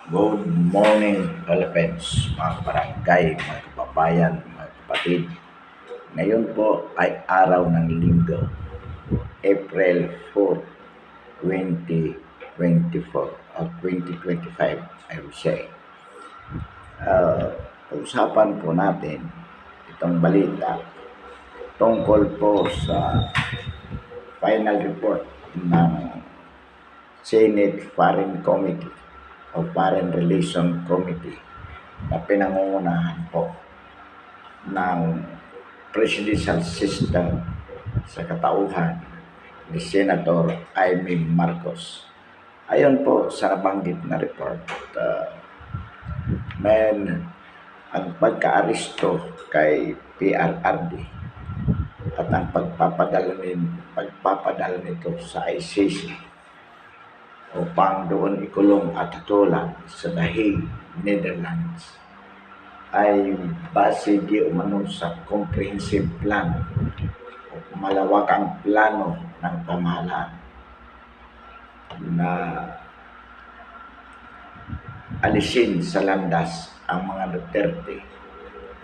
Good morning, Philippines, mga barangay, mga kababayan, mga kapatid. Ngayon po ay araw ng linggo, April 4, 2024 or 2025, I would say. Pag-usapan po natin itong balita tungkol po sa final report ng Senate Foreign Committee o Foreign Relations Committee na pinangungunahan po ng presidential system sa katauhan ni Senator Amy Marcos. Ayon po sa nabanggit na report, ang pagka-aresto kay PRRD at ang pagpapadala nito sa ICC upang doon ikulong at tutulan sa The Hague, Netherlands ay base di umano sa comprehensive plan o malawakang plano ng pamahalaan na alisin sa landas ang mga Duterte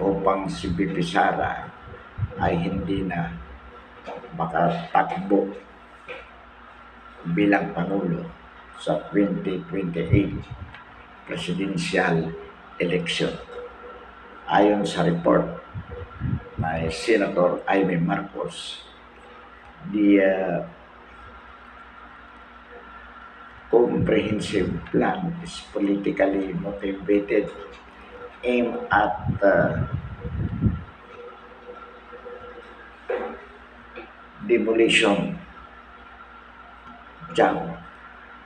upang si BP Sara ay hindi na makatakbo bilang Pangulo sa 2028 presidential election. Ayon sa report by Senator Amy Marcos, the comprehensive plan is politically motivated, aimed at demolition job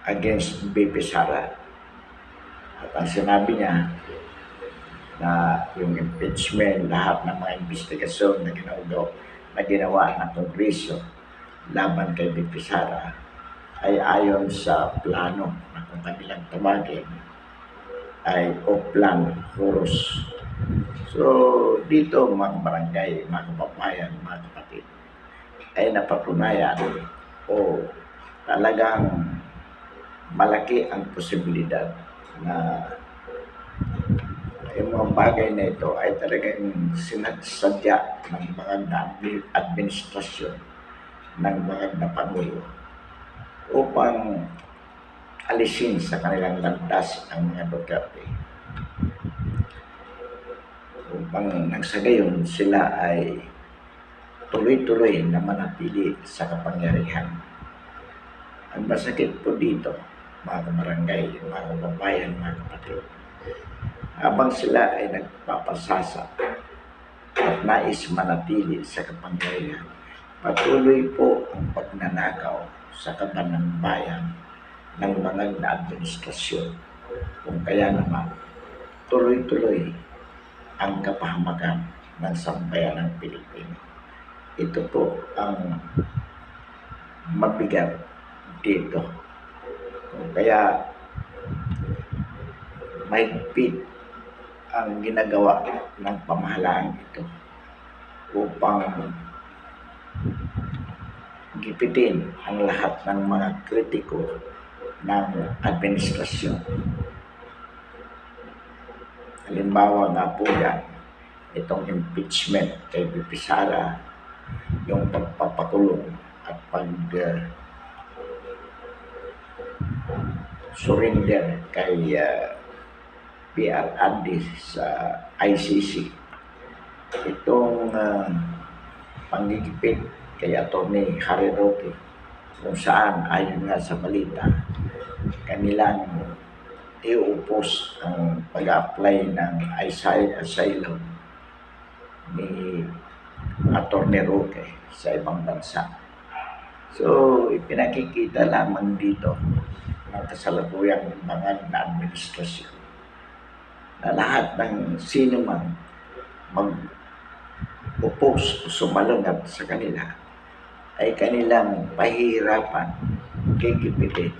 against BP Sara. At ang sinabi niya na yung impeachment, lahat ng mga investigasyon na ginawa ng Kongreso laban kay BP Sara ay ayon sa plano na kung kanilang tawagin ay Oplan Horus. So dito mga barangay, mga kababayan, mga kapatid, ay napatunayan o talagang malaki ang posibilidad na yung mga bagay na ito ay talagang sinadya ng mga administrasyon ng mga na Pangulo upang alisin sa kanilang landas ang mga Duterte upang nang sa gayon sila ay tuloy-tuloy na manatili sa kapangyarihan. Ang masakit po dito, mga kabarangay, mga kababayan, mga kapatid, habang sila ay nagpapasasa at nais manatili sa kapangyarihan, patuloy po ang pagnanakaw sa kaban ng bayan ng mga administrasyon. Kung kaya naman, tuloy-tuloy ang kapahamakan ng sambayan ng Pilipino. Ito po ang mabigat dito. Kung kaya mahigpit ang ginagawa ng pamahalaan ito upang gipitin ang lahat ng mga kritiko ng administrasyon. Halimbawa nga po yan, itong impeachment kay BP Sara, yung pagpapakulong at surrender kay PRRD sa ICC. Itong panggigipit kay Atty. Harry Roque, kung saan ayon nga sa balita, kanilang iupos ang pag-apply ng asylum ni Atty. Roque sa ibang bansa. So, ipinakikita lamang dito ng kasalukuyang mga administrasyon na lahat ng sino man mag-oppose o sumalungat sa kanila ay kanilang pahihirapan, kikipitin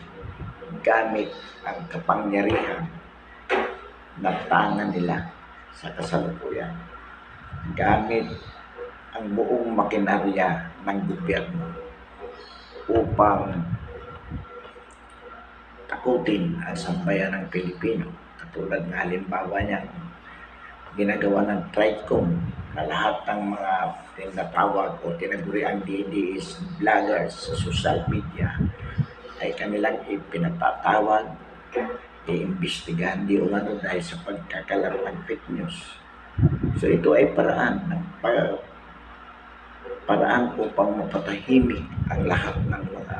gamit ang kapangyarihan na tangan nila sa kasalukuyan, gamit ang buong makinarya ng gobyerno upang takutin ang sambayan ng Pilipino. Katulad ng halimbawa niya, ginagawa ng TRICOM na lahat ng mga tinatawag o tinaguriang DDS vloggers sa social media ay kanilang ipinatatawag, iimbestigahan di umano dahil sa pagkakalat ng fake news. So ito ay paraan upang mapatahimik ang lahat ng mga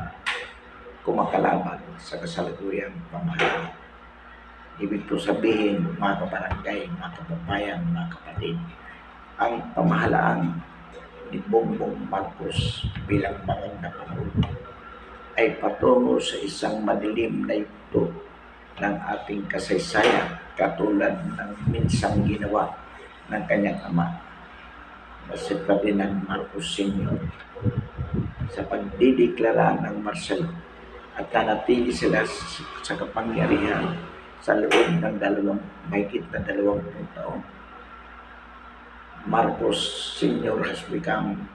kumakalaban sa kasalukuyang pamahalaan. Ibig po sabihin, mga kabarangay, mga kababayan, mga kapatid, ang pamahalaan ni Bongbong Marcos bilang Pangulong Pangulo ay patungo sa isang madilim na yugto ng ating kasaysayan, katulad ng minsang ginawa ng kanyang ama na si Ferdinand Marcos Sr. sa pagdideklara ng martial law at nanatili sila sa kapangyarihan sa loob ng mahigit na 20 taon. Marcos Sr. has become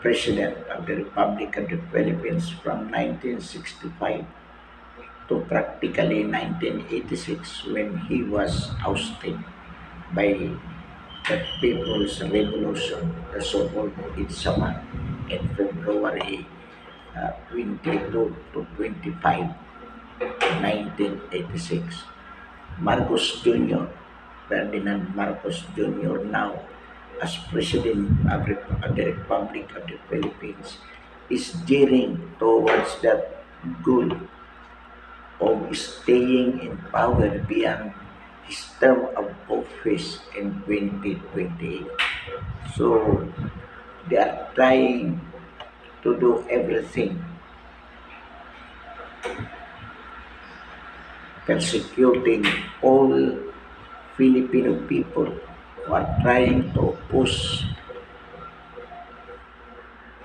President of the Republic of the Philippines from 1965 to practically 1986 when he was ousted by the People's Revolution, the so-called Idsaman, in February 22 to 25, 1986. Marcos Jr., Ferdinand Marcos Jr., now as President of the Republic of the Philippines, is gearing towards that goal of staying in power beyond his term of office in 2028. So they are trying to do everything, persecuting all Filipino people who are trying to oppose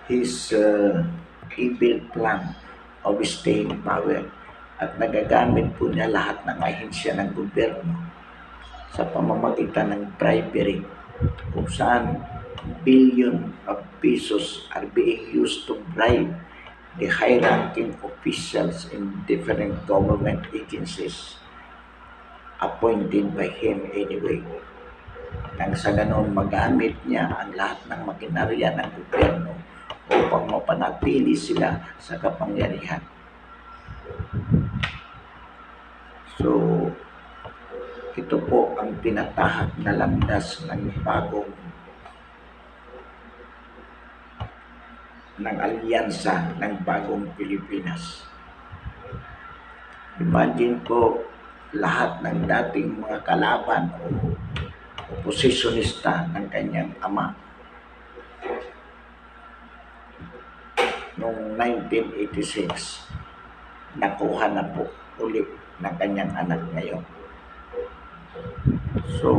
his evil plan of staying in power, at nagagamit po niya lahat ng ahensya ng gobyerno sa pamamagitan ng bribery, kung saan billion of pesos are being used to bribe the high-ranking officials in different government agencies appointed by him anyway. Nang sa ganon, magamit niya ang lahat ng makinarya ng gobyerno upang mapanatili sila sa kapangyarihan. So, ito po ang tinatahak na landas ng alyansa ng bagong Pilipinas. Imagine po, lahat ng dating mga kalaban o oposisyonista ng kanyang ama noong 1986, nakuha na po ulit ng kanyang anak ngayon. So,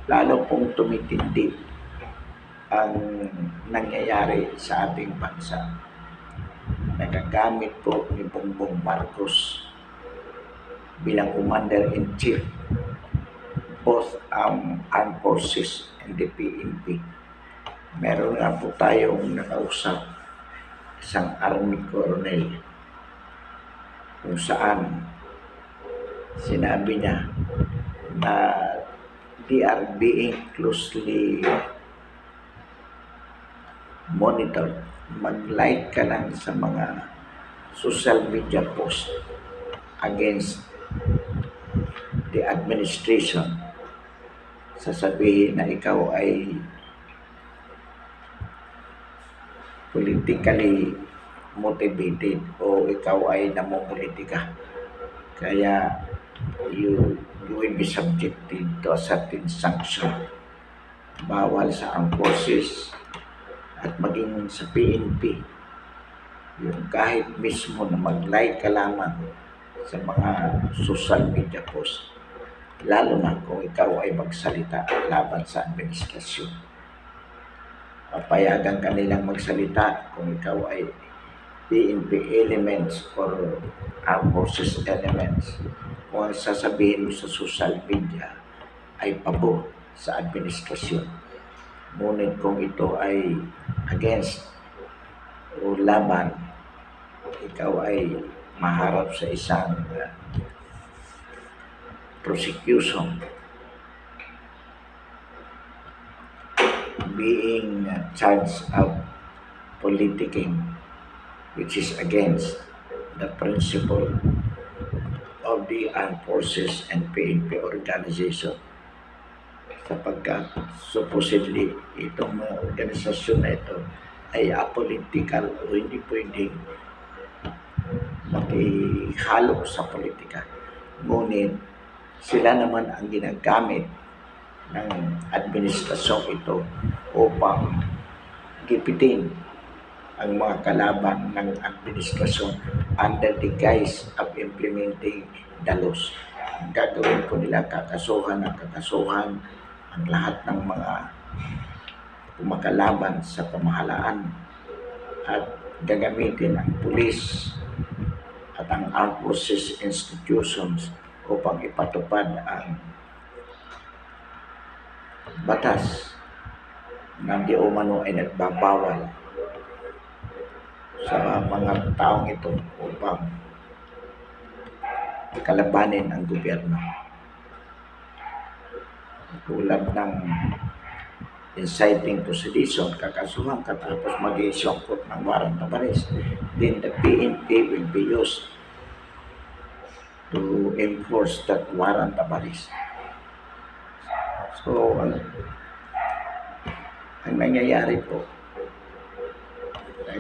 lalo pong tumitindi ang nangyayari sa ating bansa. Nagagamit po ni Bongbong Marcos bilang Commander-in-Chief both armed forces and the PNP. Meron nga po tayong nakausap isang army colonel kung saan sinabi niya na they are being closely monitored. Mag-like ka lang sa mga social media post against the administration, sasabihin na ikaw ay politically motivated o ikaw ay namumulitika. Kaya you will be subjected to a certain sanction. Bawal sa armed forces at maging sa PNP. Yung kahit mismo na mag-like ka lamang sa mga social media post, lalo na kung ikaw ay magsalita laban sa administrasyon. Papayagan ka nilang magsalita kung ikaw ay PNP elements or armed forces elements. Kung ang sasabihin mo sa social media ay pabor sa administrasyon. Ngunit kung ito ay against o laban, ikaw ay maharap sa isang prosecution, being charged of politicking, which is against the principle of the Armed Forces and PNP organization, sapagkat supposedly itong mga organisasyon na ito ay apolitical o hindi pwedeng makihalo sa politika. Ngunit sila naman ang ginagamit ng administrasyong ito upang gipitin ang mga kalaban ng administrasyon under the guise of implementing the laws. Ang gagawin po nila, kakasuhan ang lahat ng mga kumakalaban sa pamahalaan at gagamitin ang pulis at ang armed forces institutions upang ipatupad ang batas na di umano ay nagbabawal sa mga taong ito upang kalabanin ang gobyerno. Tulad ng inciting to sedition, kakasuhan ka tapos mag-i-songkot ng warrant of arrest, then the PNP will be used to enforce that warrant of arrest. So, ang nangyayari po,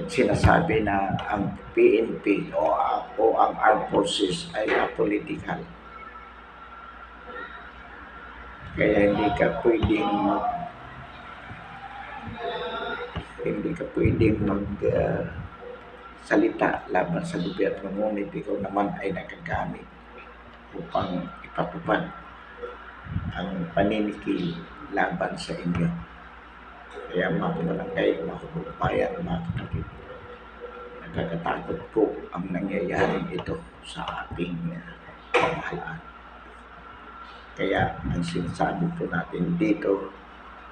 sinasabi na ang PNP o ang armed forces ay apolitical. Kaya hindi ka pwedeng salita laban sa gobyerno, ngunit ikaw naman ay nagagamit upang ipatupad ang paniniki laban sa inyo. Kaya mga kabarangay, mga kababayan, mga kapatid, nakakatakot po ang nangyayaring ito sa ating pamahalaan. Kaya ang sinasabi po natin dito,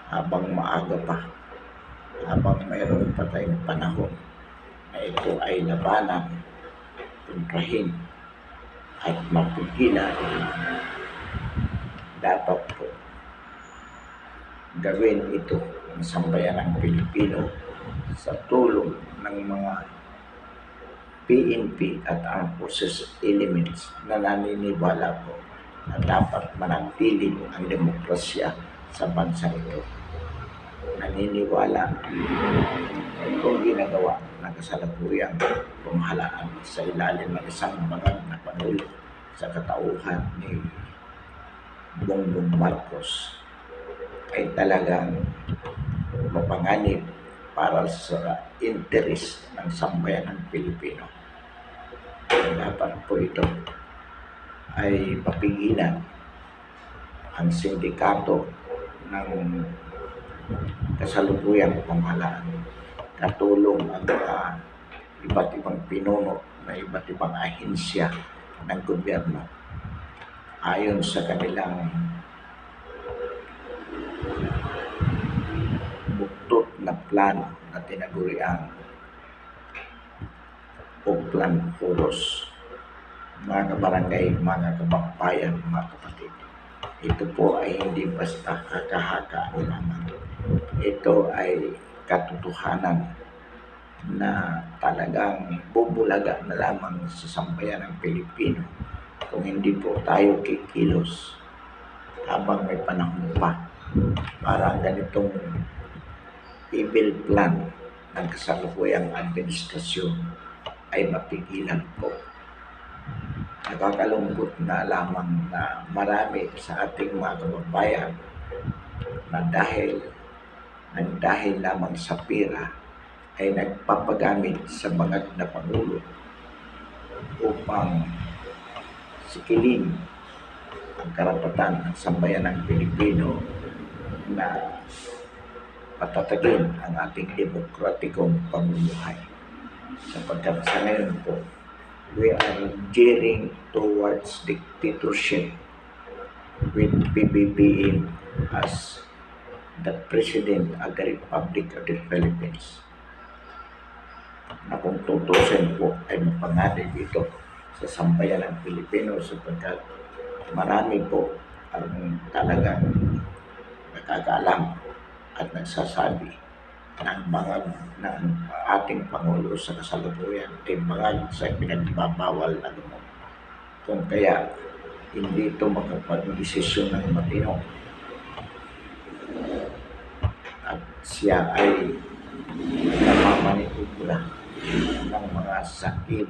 habang maaga pa, habang mayroon pa tayong panahon na ito ay labanan, kontrahin at mapigilan, dapat po gawin ito ng sambayanang Pilipino sa tulong ng mga PNP at Armed Forces elements na naniniwala po na dapat manatili ang demokrasya sa bansa ito. Naniniwala itong ginagawa ng kasalukuyang pamahalaan sa ilalim ng isang bangag na Pangulo sa katauhan ni Bongbong Marcos ay talagang mapanganib para sa interes ng sambayanang Pilipino. Dapat po ito ay papigilan ang sindikato ng kasalukuyang pamahalaan, katulong ang iba't ibang pinuno na iba't ibang ahensya ng gobyerno ayon sa kanilang buktot na plano na tinaguriang Oplan Horus. Mga kabarangay, mga kababayan, mga kapatid, ito po ay hindi basta haka-haka lamang. Ito ay katotohanan na talagang bubulaga na lamang sa sambayanang Pilipino kung hindi po tayo kikilos habang may panahon pa para ganitong evil plan ng kasalukuyang administrasyon ay mapigilan po. Nakakalungkot na lamang na marami sa ating mga kababayan na dahil lamang sa pera ay nagpapagamit sa bangag na Pangulo upang sikilin ang karapatan ng sambayanang Pilipino na patatagin ang ating demokratikong pamumuhay. Sapagkat sa ngayon po, we are gearing towards dictatorship with PBBM as the President of the Republic of the Philippines. na kung tutusin po ay mapanganib dito sa sambayan ng Pilipino sapagkat marami po ang talagang nakakaalam at nagsasabi ng mga ng ating Pangulo sa kasalukuyan ay mga sa pinagbabawal na lumon. Kung kaya hindi ito makapag-desisyon ng matino at siya ay namamanipula ng mga sakim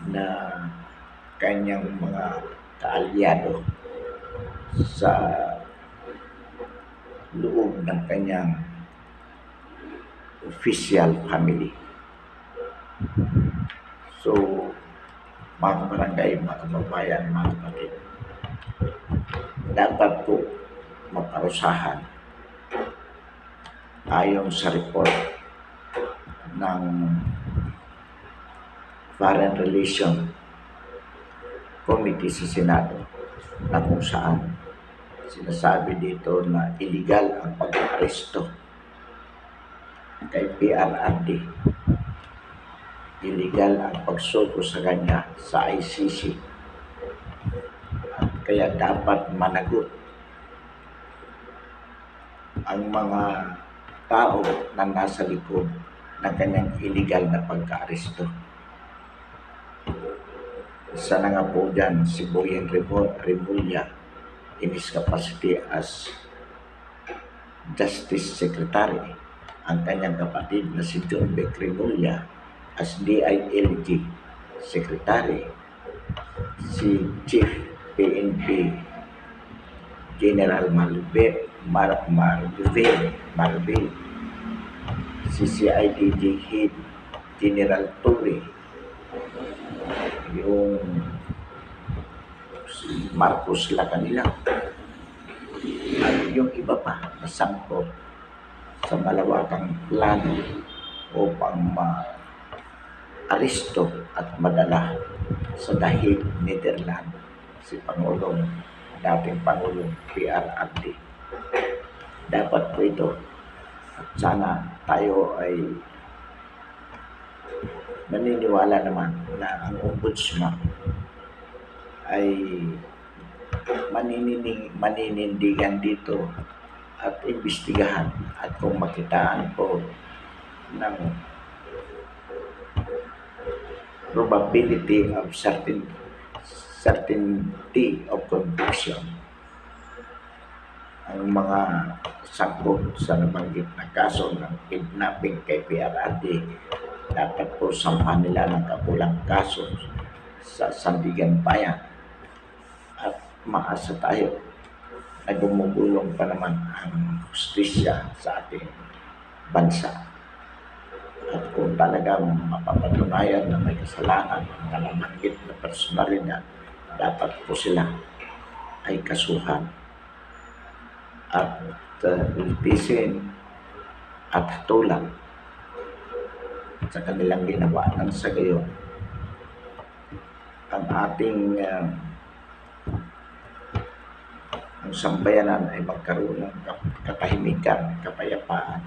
na kanyang mga kaalyado sa loob ng kanyang official family. So, mga barangay, mga kababayan, mga kapatid, dapat po maparusahan ayon sa report ng Foreign Relations Committee sa Senado na kung saan sinasabi dito na illegal ang pag-aresto kay PRRD. Illegal ang pagsuko sa kanya sa ICC. At kaya dapat managot ang mga tao na nasa likod ng kanyang illegal na pagka-aresto. Isa na nga po dyan si Boyeng Remulla in his capacity as Justice Secretary, ang kanyang kapatid na si John Beck Remulla as DILG Secretary, si Chief PNP General Marbil, si CIDG Head General Torre, yung si Marcos Lacanila, at yung iba pa na sangkot sa malawakang plano upang ma-aristo at madala sa dahig Netherlands si dating Pangulong PRRD. Dapat po ito at sana tayo ay naniniwala naman na ang ombudsman ay maninindigan dito at imbestigahan at kung makitaan po ng probability of certainty of conviction ang mga sangkot sa nabanggit na kaso ng kidnapping kay PRRD, dapat po sampahan nila ng kapulang kaso sa Sandigan Bayan at maasa tayo na gumugulong pa naman ang hustisya sa ating bansa. At kung talagang mapapatunayan na may kasalanan ng nabanggit na personalidad, dapat po sila ay kasuhan at iltisin at hatulan sa kanilang ginawa ng sa gayon ang ating ang sambayanan ay magkaroon ng katahimikan, kapayapaan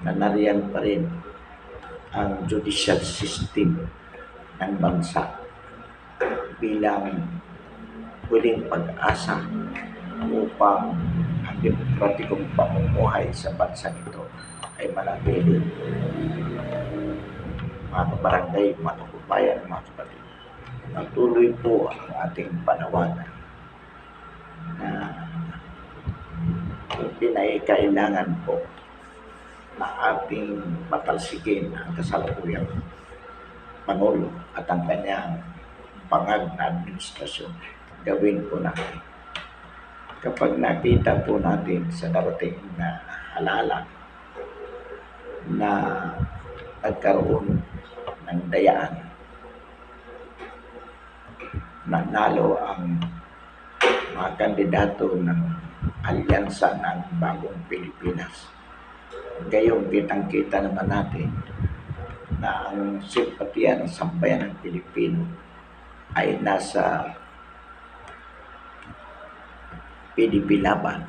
na nariyan pa rin ang judicial system ng bansa bilang huling pag-asa upang ang demokratikong pamumuhay sa bansa nito ay manatili. Mga kabarangay, mga kababayan, mga kapatid, patuloy po ang ating panawagan na pinakailangan po na ating matalsikin ang kasalukuyang Pangulo at ang kanyang bangag na administrasyon. Gawin po natin. Kapag nakita po natin sa darating na halalan na nagkaroon ng dayaan, nanalo ang mga kandidato ng alyansa ng Bagong Pilipinas. Gayong kitang-kita naman natin na ang simpatiya ng sambayan ng Pilipino ay nasa PDP laban,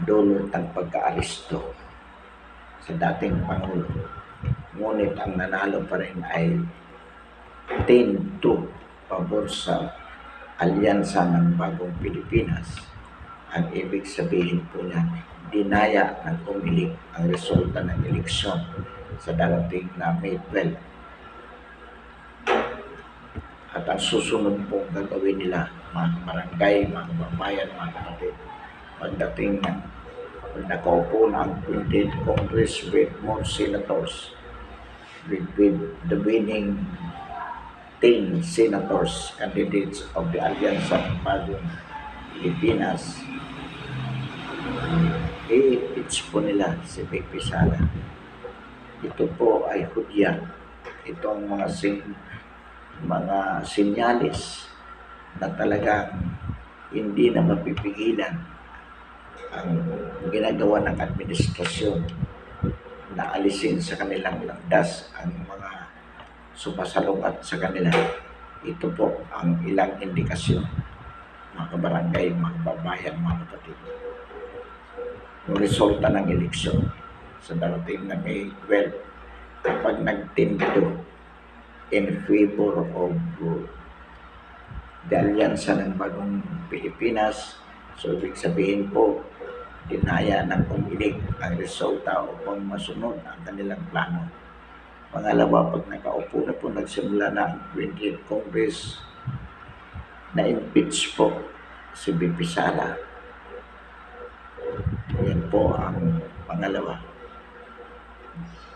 dulot ng pagka-aristo sa dating Pangulo Ngunit ang nanalo pa rin ay 10-2 pabor sa alyansa ng Bagong Pilipinas. Ang ibig sabihin po niya, dinaya ng umiling ang resulta ng eleksyon sa darating na May 12. At ang susunod pong gagawin nila, mga barangay, mga babayan, mga kapatid, pagdating ng nakaupo na ang 20th Congress with more senators, with the winning 10 senators, candidates of the Alliance ng Bagong Pilipinas, i-impeach po nila si Pepe Sara. Ito po ay hudyat. Itong mga sinyalis na talagang hindi na mapipigilan ang ginagawa ng administrasyon na alisin sa kanilang landas ang mga sumasalungat sa kanila. Ito po ang ilang indikasyon, mga kabarangay, mga babayan, mga kapatid. Yung resulta ng eleksyon sa darating na May 12, kapag nagtinto in favor of the alyansa ng Bagong Pilipinas, so ibig sabihin po, dinaya ng umiling ang resulta upang masunod ang kanilang plano. Pangalawa, pag nakaupo na po, nagsimula na ang 20th Congress, na-impeach po si Pepe Sara. Yan po ang pangalawa.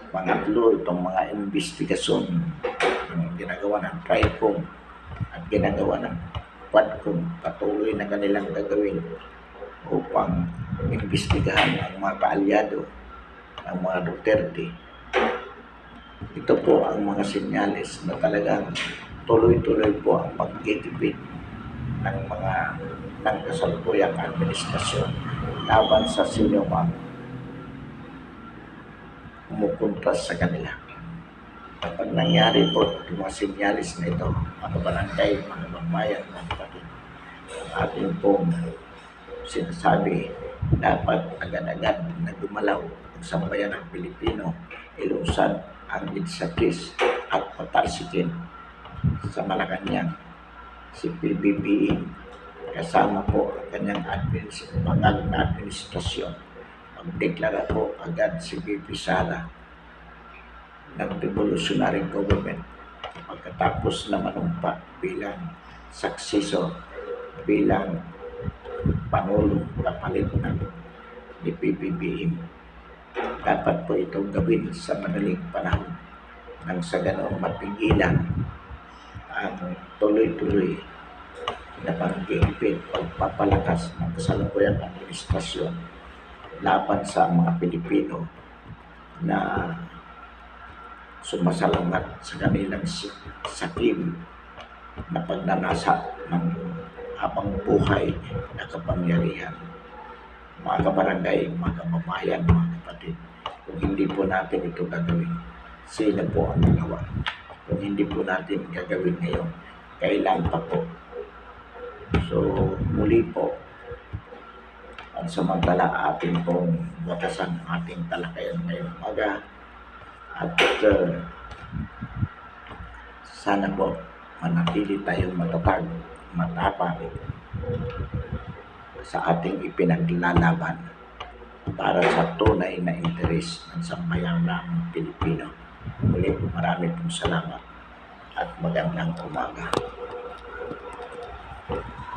Pangatlo, itong mga investigasyon ng ginagawa ng TRICOM at ginagawa ng QUADCOM, patuloy na kanilang gagawin upang imbestigahan ang mga kaalyado ng mga Duterte. Ito po ang mga senyales na talagang tuloy-tuloy po ang pagtitipid ng kasalukuyang administrasyon laban sa sino mang kumukontras sa kanila. Kapag nangyari po yung mga sinyalis na ito, mga barangay, mga babayan, mga kapatid, atin pong sinasabi, dapat agad-agad na gumalaw ang sambayan ng Pilipino, ilusad ang idsapis at patalsikin sa Malacanang si PBBM, kasama po ang kanyang bangal na administrasyon. Magdeklara po agad si Pepe Sara ng revolutionary government pagkatapos na manumpa bilang successor, bilang Pangulong kapalit ni PBBM. Dapat po itong gawin sa madaling panahon nang sa ganoong mapigilan ang tuloy-tuloy na pag-iipit, pagpapalakas ng kasalukuyang administrasyon laban sa mga Pilipino na sumasalungat sa kanilang sakim na pagnanasa ng habang buhay na kapangyarihan. Mga kabarangay, mga kababayan, mga kapatid, kung hindi po natin ito gagawin, sino po ang nagawa? Kung hindi po natin gagawin ngayon, kailan pa po? So, muli po, at samantala atin pong batasan ating talakayan ngayong umaga at sana po manatili tayong matatag, matapang sa ating ipinaglalaban para sa tunay na interes ng sambayan ng Pilipino. Muli, marami pong salamat at magandang umaga.